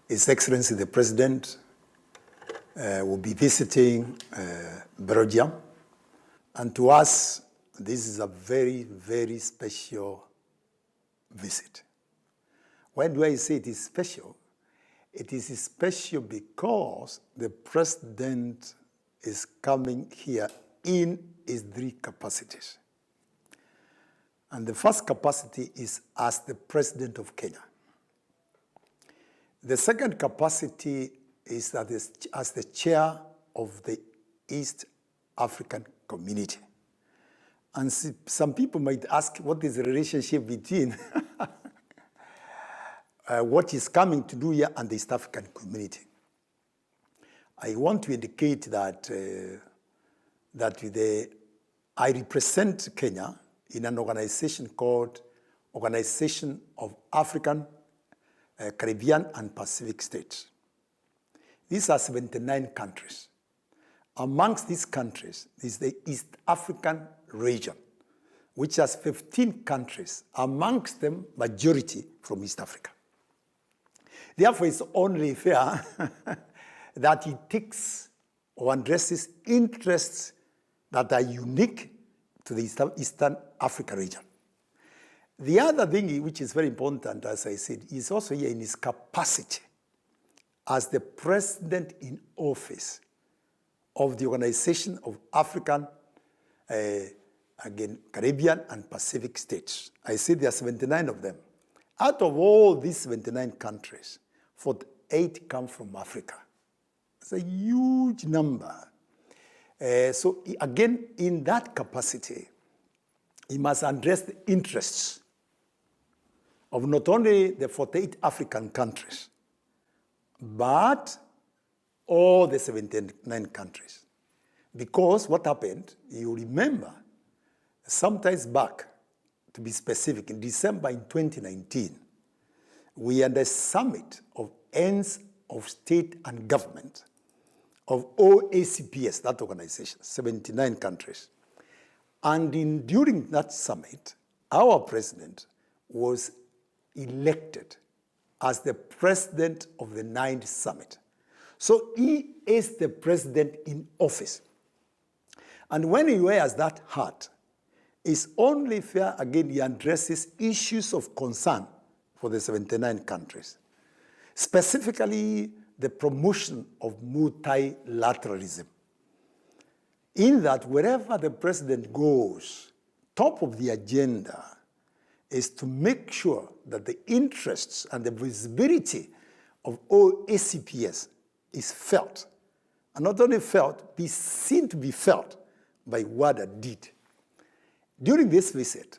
His Excellency the President will be visiting Belgium. And to us, this is a very, very special visit. Why do I say it is special? It is special because the President is coming here in his three capacities. And the first capacity is as the President of Kenya. The second capacity is that as the chair of the East African Community. And some people might ask, what is the relationship between what he's coming to do here and the East African Community? I want to indicate that, I represent Kenya in an organization called Organization of African, Caribbean, and Pacific States. These are 79 countries. Amongst these countries is the East African region, which has 15 countries, amongst them majority from East Africa. Therefore, it's only fair that he takes or addresses interests that are unique to the Eastern Africa region. The other thing which is very important, as I said, is also here in his capacity as the President in office of the Organization of African, Caribbean and Pacific States. I said there are 79 of them. Out of all these 79 countries, 48 come from Africa. It's a huge number. So again, in that capacity, he must address the interests of not only the 48 African countries, but all the 79 countries. Because what happened, you remember, sometimes back, to be specific, in December in 2019, we had a summit of ends of state and government of OACPS, that organization, 79 countries. And during that summit, our president was elected as the president of the 9th summit. So he is the president in office. And when he wears that hat, it's only fair, again, he addresses issues of concern for the 79 countries. Specifically, the promotion of multilateralism. In that, wherever the president goes, top of the agenda is to make sure that the interests and the visibility of OACPS is felt. And not only felt, be seen to be felt by word and deed. During this visit,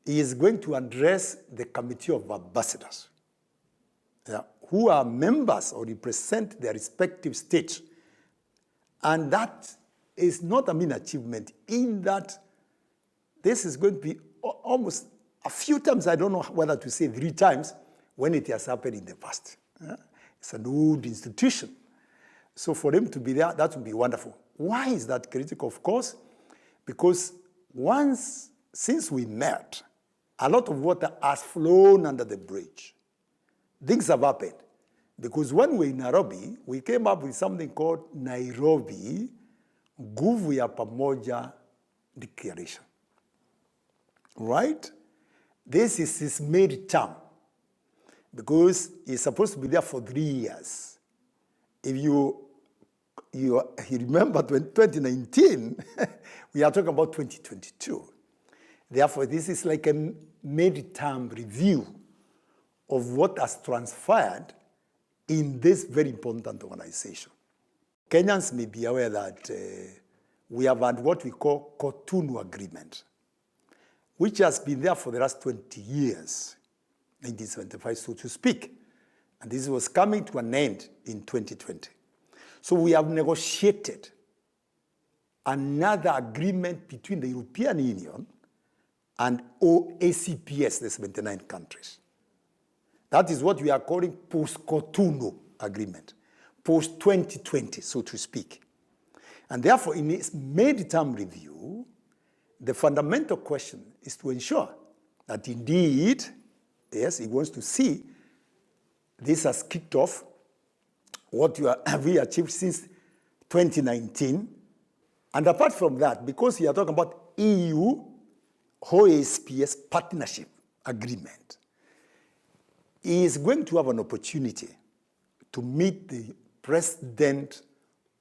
he is going to address the Committee of Ambassadors, who are members or represent their respective states. And that is not a mean achievement in that this is going to be almost a few times, I don't know whether to say 3 times, when it has happened in the past. It's an old institution. So for them to be there, that would be wonderful. Why is that critical? Of course, because since we met, a lot of water has flown under the bridge. Things have happened. Because when we were in Nairobi, we came up with something called Nairobi Nguvu ya Pamoja Declaration. Right? This is his mid-term. Because he's supposed to be there for 3 years. If you remember 2019, we are talking about 2022. Therefore, this is like a mid-term review of what has transpired in this very important organization. Kenyans may be aware that we have had what we call Cotonou Agreement, which has been there for the last 20 years, 1975, so to speak. And this was coming to an end in 2020. So we have negotiated another agreement between the European Union and OACPS, the 79 countries. That is what we are calling post-Cotonou Agreement, post-2020, so to speak. And therefore, in its mid-term review, the fundamental question is to ensure that indeed, yes, he wants to see This has kicked off what we achieved since 2019. And apart from that, because we are talking about EU OSPS partnership agreement, he is going to have an opportunity to meet the President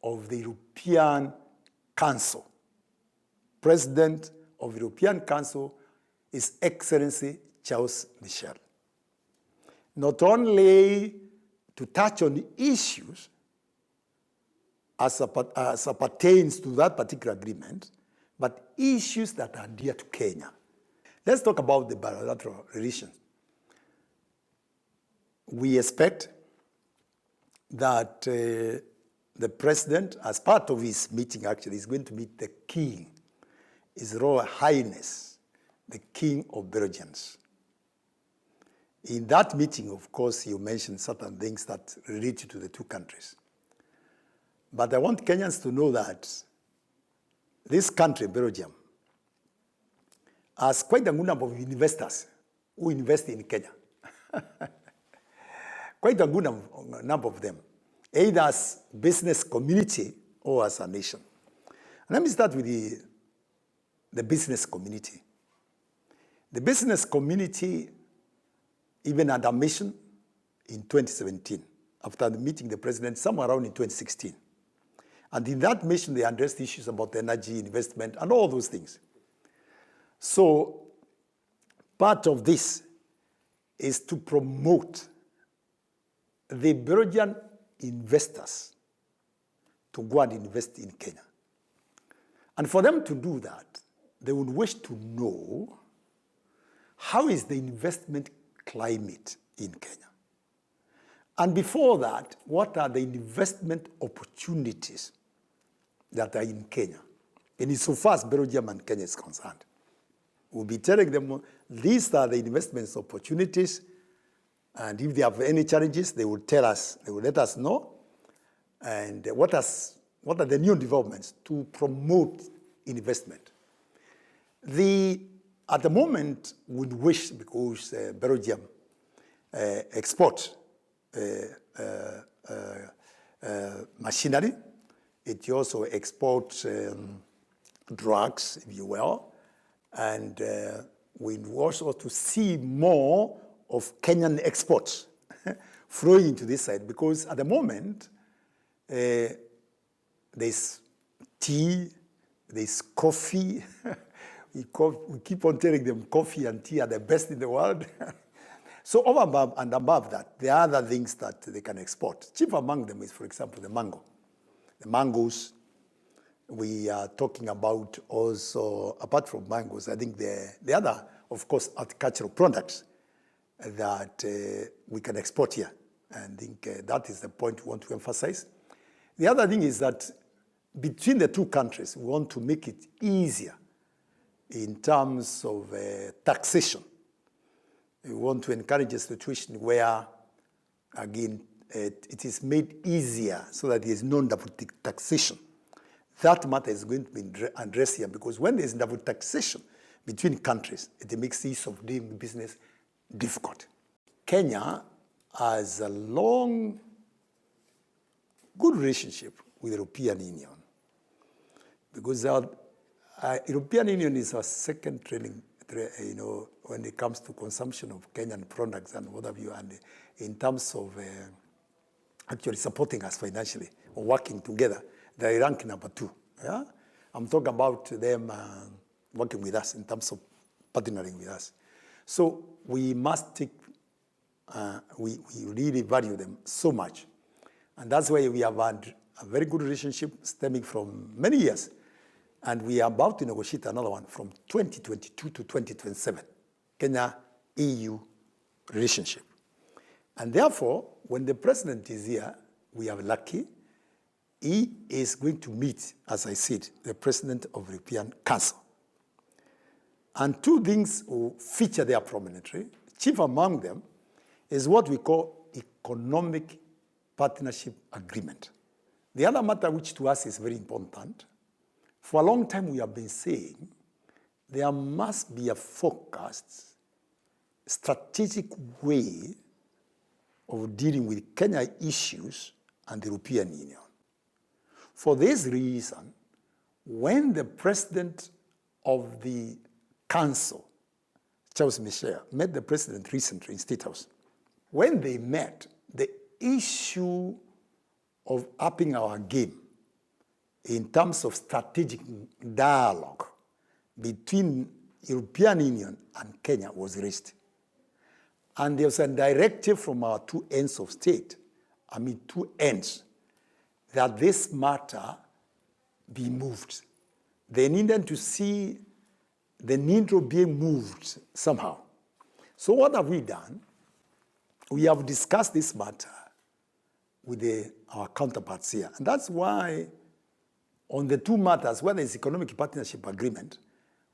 of the European Council. President of the European Council is Excellency Charles Michel. Not only to touch on issues as pertains to that particular agreement, but issues that are dear to Kenya. Let's talk about the bilateral relations. We expect that the president, as part of his meeting actually, is going to meet the King, His Royal Highness, the King of Belgians. In that meeting, of course, you mentioned certain things that relate to the two countries. But I want Kenyans to know that this country, Belgium, has quite a good number of investors who invest in Kenya. Quite a good number of them, either as business community or as a nation. And let me start with the business community. The business community even had a mission in 2017, after meeting the president somewhere around in 2016. And in that mission, they addressed issues about energy, investment, and all those things. So part of this is to promote the Belgian investors to go and invest in Kenya. And for them to do that, they would wish to know how is the investment climate in Kenya. And before that, what are the investment opportunities that are in Kenya? And insofar as Belgium and Kenya is concerned, we'll be telling them these are the investment opportunities, and if they have any challenges, they will tell us, they will let us know. And what are the new developments to promote investment? At the moment, we wish, because Belgium exports machinery, it also exports drugs, if you will, and we also to see more of Kenyan exports flowing into this side, because at the moment, there's tea, there's coffee. We keep on telling them coffee and tea are the best in the world. So over and above that, there are other things that they can export. Chief among them is, for example, the mango. The mangoes, we are talking about also, apart from mangoes, I think the other, of course, agricultural products that we can export here. And I think that is the point we want to emphasize. The other thing is that between the two countries, we want to make it easier in terms of taxation. We want to encourage a situation where, again, it is made easier so that there is no double taxation. That matter is going to be addressed here, because when there is double taxation between countries, it makes ease of doing business difficult. Kenya has a long, good relationship with the European Union, because our European Union is our second trading, when it comes to consumption of Kenyan products and what have you, and in terms of actually supporting us financially or working together, they rank number 2. Yeah? I'm talking about them working with us in terms of partnering with us. So we must take, we really value them so much. And that's why we have had a very good relationship stemming from many years. And we are about to negotiate another one from 2022 to 2027, Kenya-EU relationship. And therefore, when the president is here, we are lucky. He is going to meet, as I said, the president of the European Council. And two things will feature there prominently. Chief among them is what we call economic partnership agreement. The other matter which to us is very important, for a long time we have been saying there must be a focused, strategic way of dealing with Kenya issues and the European Union. For this reason, when the president of the council, Charles Michel, met the president recently in State House, when they met, the issue of upping our game in terms of strategic dialogue between European Union and Kenya was raised. And there was a directive from our two ends of state, two ends, that this matter be moved. They needed to see the need of being moved somehow. So what have we done? We have discussed this matter with our counterparts here. And that's why on the two matters, whether it's economic partnership agreement,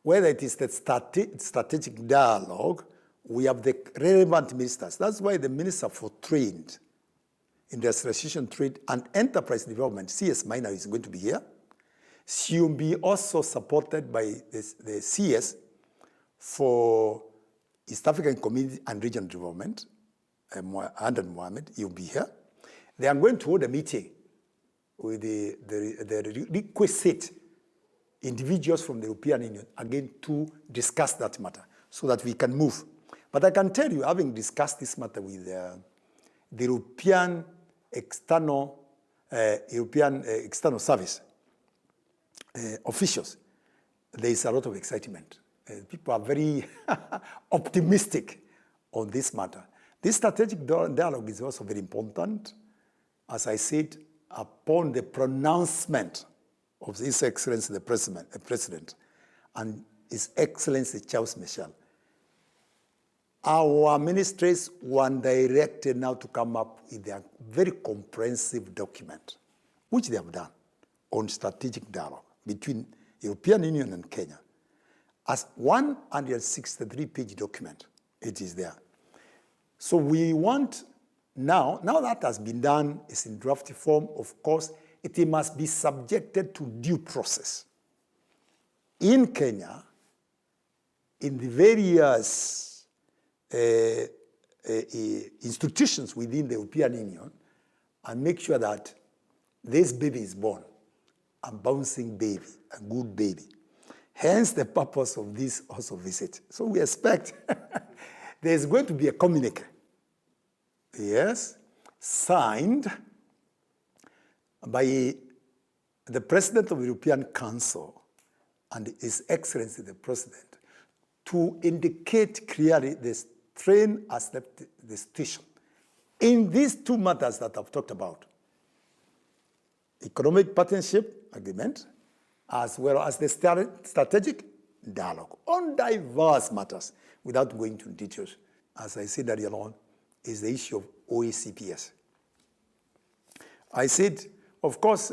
whether it is the strategic dialogue, we have the relevant ministers. That's why the Minister for Trade, Industrialization, Trade, and Enterprise Development, CS Maina, is going to be here. She will be also supported by the CS for East African Community and Regional Development, Andrew Mohamed. He will be here. They are going to hold a meeting with the requisite individuals from the European Union, again, to discuss that matter so that we can move. But I can tell you, having discussed this matter with the European External Service officials, there is a lot of excitement. People are very optimistic on this matter. This strategic dialogue is also very important, as I said, upon the pronouncement of His Excellency the President and His Excellency Charles Michel. Our ministries were directed now to come up with a very comprehensive document, which they have done, on strategic dialogue between European Union and Kenya. As 163-page document, it is there. So we want now that has been done, it's in draft form, of course, it must be subjected to due process. In Kenya, in the various institutions within the European Union, and make sure that this baby is born, a bouncing baby, a good baby. Hence the purpose of this also visit. So we expect there's going to be a communique, yes, signed by the President of the European Council and His Excellency the President to indicate clearly the strain has left the situation in these two matters that I've talked about: economic partnership agreement, as well as the strategic dialogue on diverse matters. Without going into details, as I said earlier on, is the issue of OACPS. I said, of course,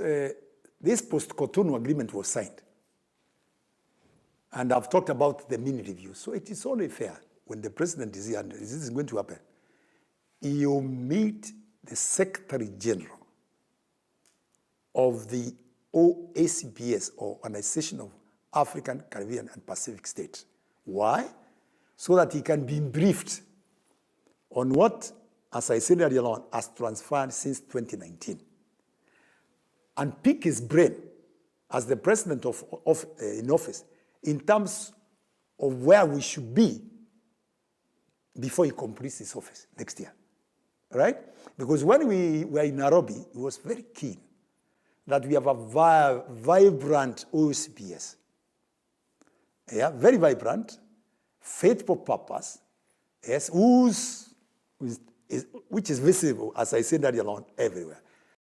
this post-Cotonou agreement was signed. And I've talked about the mini review. So it is only fair when the president is here, and this is going to happen, you meet the Secretary General of the OACPS, or Organization of African, Caribbean, and Pacific States. Why? So that he can be briefed on what, as I said earlier on, has transpired since 2019. And pick his brain as the president in office in terms of where we should be before he completes his office next year, right? Because when we were in Nairobi, he was very keen that we have a vibrant OACPS. Yeah, very vibrant, fit for purpose, yes, which is visible, as I said earlier on, everywhere.